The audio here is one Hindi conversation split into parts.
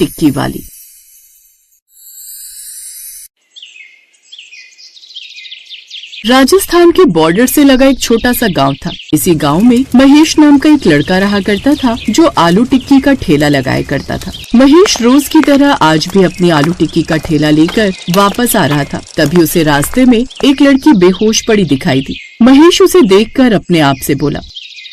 टिक्की वाली। राजस्थान के बॉर्डर से लगा एक छोटा सा गांव था। इसी गांव में महेश नाम का एक लड़का रहा करता था जो आलू टिक्की का ठेला लगाया करता था। महेश रोज की तरह आज भी अपनी आलू टिक्की का ठेला लेकर वापस आ रहा था। तभी उसे रास्ते में एक लड़की बेहोश पड़ी दिखाई दी। महेश उसे देखकर अपने आप से बोला,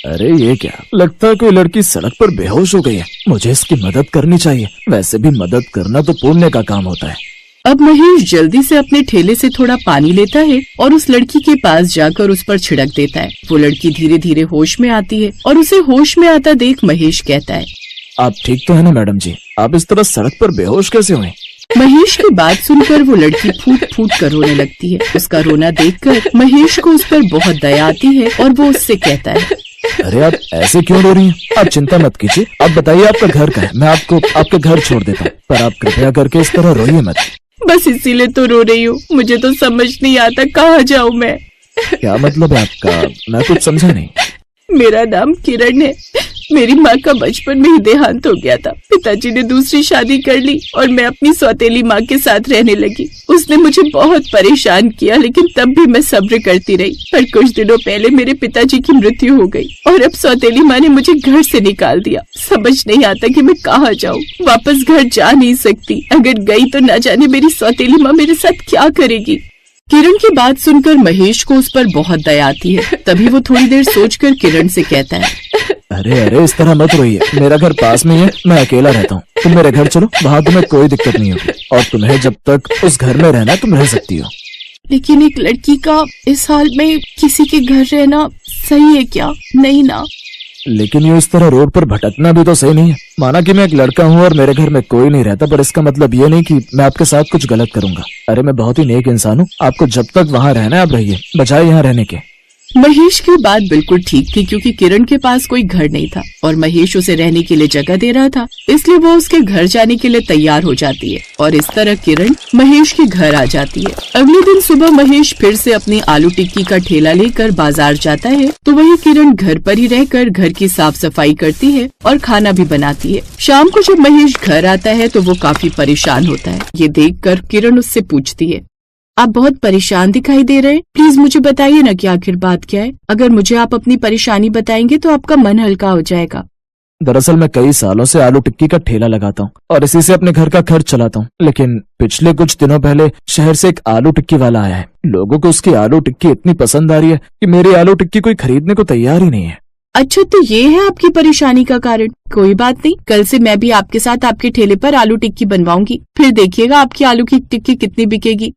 अरे ये क्या, लगता है कोई लड़की सड़क पर बेहोश हो गई है। मुझे इसकी मदद करनी चाहिए। वैसे भी मदद करना तो पुण्य का काम होता है। अब महेश जल्दी से अपने ठेले से थोड़ा पानी लेता है और उस लड़की के पास जाकर उस पर छिड़क देता है। वो लड़की धीरे धीरे होश में आती है और उसे होश में आता देख महेश कहता है, आप ठीक तो है ना मैडम जी? आप इस तरह सड़क पर बेहोश कैसे हुए? महेश की बात सुनकर वो लड़की फूट फूट कर रोने लगती है। उसका रोना देखकर महेश को उस पर बहुत दया आती है और वो उससे कहता है, अरे आप ऐसे क्यों रो रही हैं? आप चिंता मत कीजिए। आप बताइए आपका घर कहाँ है? मैं आपको आपके घर छोड़ देता हूँ, पर आप कृपया करके इस तरह रोइए मत। बस इसीलिए तो रो रही हूँ। मुझे तो समझ नहीं आता कहाँ जाऊँ मैं। क्या मतलब है आपका? मैं कुछ समझा नहीं। मेरा नाम किरण है। मेरी माँ का बचपन में ही देहांत हो गया था। पिताजी ने दूसरी शादी कर ली और मैं अपनी सौतेली माँ के साथ रहने लगी। उसने मुझे बहुत परेशान किया, लेकिन तब भी मैं सब्र करती रही। पर कुछ दिनों पहले मेरे पिताजी की मृत्यु हो गई और अब सौतेली माँ ने मुझे घर से निकाल दिया। समझ नहीं आता कि मैं कहाँ जाऊँ। वापस घर जा नहीं सकती। अगर गई तो न जाने मेरी सौतेली माँ मेरे साथ क्या करेगी। किरण की बात सुनकर महेश को उस पर बहुत दया आती है। तभी वो थोड़ी देर सोचकर किरण से कहता है, अरे अरे इस तरह मत रोइए। मेरा घर पास में है, मैं अकेला रहता हूँ। तुम मेरे घर चलो, वहाँ तुम्हें कोई दिक्कत नहीं होगी और तुम्हें जब तक उस घर में रहना तुम रह सकती हो। लेकिन एक लड़की का इस हाल में किसी के घर रहना सही है क्या? नहीं ना। लेकिन ये इस तरह रोड पर भटकना भी तो सही नहीं है। माना कि मैं एक लड़का हूँ और मेरे घर में कोई नहीं रहता, पर इसका मतलब ये नहीं कि मैं आपके साथ कुछ गलत करूंगा। अरे मैं बहुत ही नेक इंसान हूँ। आपको जब तक वहाँ रहना है आप रहिए, बजाय यहाँ रहने के। महेश की बात बिल्कुल ठीक थी, क्योंकि किरण के पास कोई घर नहीं था और महेश उसे रहने के लिए जगह दे रहा था। इसलिए वो उसके घर जाने के लिए तैयार हो जाती है और इस तरह किरण महेश के घर आ जाती है। अगले दिन सुबह महेश फिर से अपनी आलू टिक्की का ठेला लेकर बाजार जाता है, तो वही किरण घर पर ही रहकर घर की साफ सफाई करती है और खाना भी बनाती है। शाम को जब महेश घर आता है तो वो काफी परेशान होता है। ये देखकर किरण उससे पूछती है, आप बहुत परेशान दिखाई दे रहे हैं। प्लीज मुझे बताइए ना कि आखिर बात क्या है। अगर मुझे आप अपनी परेशानी बताएंगे तो आपका मन हल्का हो जाएगा। दरअसल मैं कई सालों से आलू टिक्की का ठेला लगाता हूँ और इसी से अपने घर का खर्च चलाता हूँ। लेकिन पिछले कुछ दिनों पहले शहर से एक आलू टिक्की वाला आया है। लोगों को उसकी आलू टिक्की इतनी पसंद आ रही है कि मेरी आलू टिक्की कोई खरीदने को तैयार ही नहीं है। अच्छा, तो ये है आपकी परेशानी का कारण। कोई बात नहीं, कल से मैं भी आपके साथ आपके ठेले पर आलू टिक्की बनवाऊंगी। फिर देखिएगा आपकी आलू की टिक्की कितनी बिकेगी।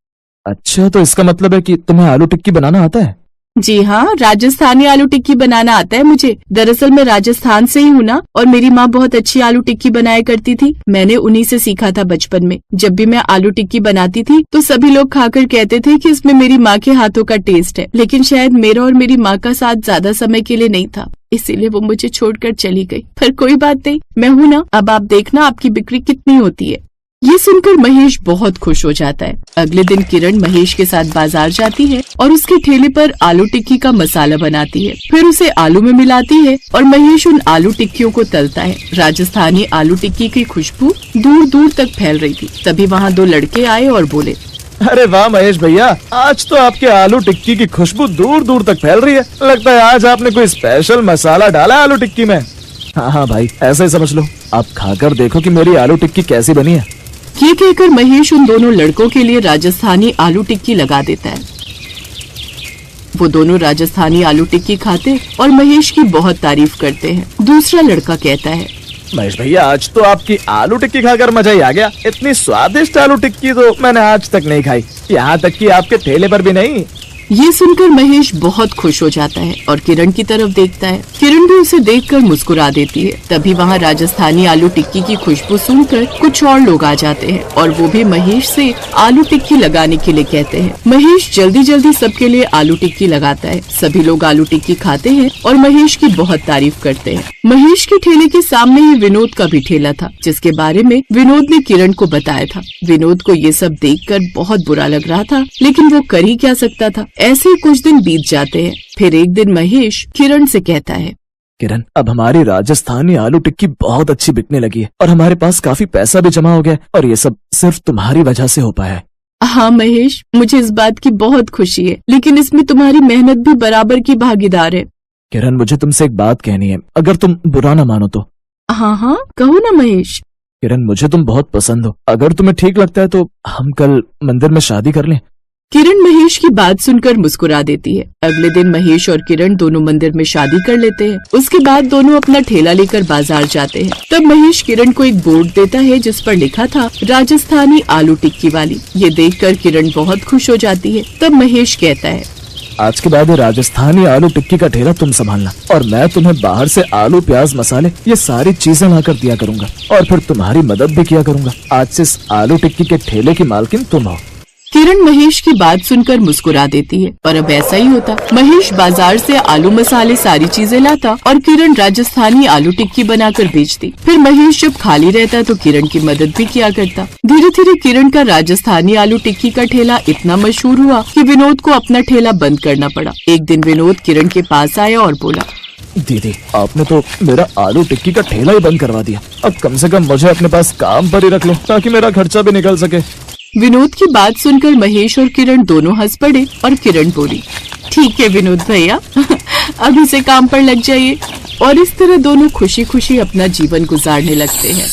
अच्छा, तो इसका मतलब है कि तुम्हें आलू टिक्की बनाना आता है? जी हाँ, राजस्थानी आलू टिक्की बनाना आता है मुझे। दरअसल मैं राजस्थान से ही हूँ ना, और मेरी माँ बहुत अच्छी आलू टिक्की बनाया करती थी। मैंने उन्हीं से सीखा था बचपन में। जब भी मैं आलू टिक्की बनाती थी तो सभी लोग खाकर कहते थे कि इसमें मेरी माँ के हाथों का टेस्ट है। लेकिन शायद मेरा और मेरी माँ का साथ ज्यादा समय के लिए नहीं था, इसीलिए वो मुझे छोड़कर चली गई। पर कोई बात नहीं, मैं हूँ ना। अब आप देखना आपकी बिक्री कितनी होती है। ये सुनकर महेश बहुत खुश हो जाता है। अगले दिन किरण महेश के साथ बाजार जाती है और उसके ठेले पर आलू टिक्की का मसाला बनाती है। फिर उसे आलू में मिलाती है और महेश उन आलू टिक्कियों को तलता है। राजस्थानी आलू टिक्की की खुशबू दूर दूर तक फैल रही थी। तभी वहाँ दो लड़के आए और बोले, अरे वाह महेश भैया, आज तो आपके आलू टिक्की की खुशबू दूर दूर तक फैल रही है। लगता है आज आपने कोई स्पेशल मसाला डाला है आलू टिक्की में। हाँ भाई, ऐसा ही समझ लो। आप खाकर देखो कि मेरी आलू टिक्की कैसी बनी है। ये कहकर महेश उन दोनों लड़कों के लिए राजस्थानी आलू टिक्की लगा देता है। वो दोनों राजस्थानी आलू टिक्की खाते और महेश की बहुत तारीफ करते हैं। दूसरा लड़का कहता है, महेश भैया, आज तो आपकी आलू टिक्की खाकर मजा ही आ गया। इतनी स्वादिष्ट आलू टिक्की तो मैंने आज तक नहीं खाई, यहाँ तक कि आपके ठेले पर भी नहीं। ये सुनकर महेश बहुत खुश हो जाता है और किरण की तरफ देखता है। किरण भी उसे देखकर मुस्कुरा देती है। तभी वहाँ राजस्थानी आलू टिक्की की खुशबू सुनकर कुछ और लोग आ जाते हैं और वो भी महेश से आलू टिक्की लगाने के लिए कहते हैं। महेश जल्दी जल्दी सबके लिए आलू टिक्की लगाता है। सभी लोग आलू टिक्की खाते हैं और महेश की बहुत तारीफ करते हैं। महेश के ठेले के सामने ही विनोद का भी ठेला था, जिसके बारे में विनोद ने किरण को बताया था। विनोद को ये सब देखकर बहुत बुरा लग रहा था, लेकिन वो कर ही क्या सकता था। ऐसे ही कुछ दिन बीत जाते हैं। फिर एक दिन महेश किरण से कहता है, किरण, अब हमारी राजस्थानी आलू टिक्की बहुत अच्छी बिकने लगी है और हमारे पास काफी पैसा भी जमा हो गया है और ये सब सिर्फ तुम्हारी वजह से हो पाया है। हाँ महेश, मुझे इस बात की बहुत खुशी है, लेकिन इसमें तुम्हारी मेहनत भी बराबर की भागीदार है। किरण, मुझे तुमसे एक बात कहनी है, अगर तुम बुरा ना मानो तो। हाँ हाँ, कहो ना महेश। किरण, मुझे तुम बहुत पसंद हो, अगर तुम्हें ठीक लगता है तो हम कल मंदिर में शादी कर लें। किरण महेश की बात सुनकर मुस्कुरा देती है। अगले दिन महेश और किरण दोनों मंदिर में शादी कर लेते हैं। उसके बाद दोनों अपना ठेला लेकर बाजार जाते हैं। तब महेश किरण को एक बोर्ड देता है जिस पर लिखा था राजस्थानी आलू टिक्की वाली। ये देखकर किरण बहुत खुश हो जाती है। तब महेश कहता है, आज के बाद ये राजस्थानी आलू टिक्की का ठेला तुम संभालना और मैं तुम्हें बाहर से आलू प्याज मसाले ये सारी चीजें लाकर दिया करूंगा और फिर तुम्हारी मदद भी किया करूंगा। आज से इस आलू टिक्की के ठेले की मालकिन तुम हो। किरण महेश की बात सुनकर मुस्कुरा देती है और अब ऐसा ही होता। महेश बाजार से आलू मसाले सारी चीजें लाता और किरण राजस्थानी आलू टिक्की बनाकर बेचती। फिर महेश जब खाली रहता तो किरण की मदद भी किया करता। धीरे धीरे किरण का राजस्थानी आलू टिक्की का ठेला इतना मशहूर हुआ कि विनोद को अपना ठेला बंद करना पड़ा। एक दिन विनोद किरण के पास आया और बोला, दीदी, आपने तो मेरा आलू टिक्की का ठेला ही बंद करवा दिया। अब कम से कम मुझे अपने पास काम पर ही रख लो ताकि मेरा खर्चा भी निकल सके। विनोद की बात सुनकर महेश और किरण दोनों हंस पड़े और किरण बोली, ठीक है विनोद भैया, अभी से काम पर लग जाइए। और इस तरह दोनों खुशी खुशी अपना जीवन गुजारने लगते हैं।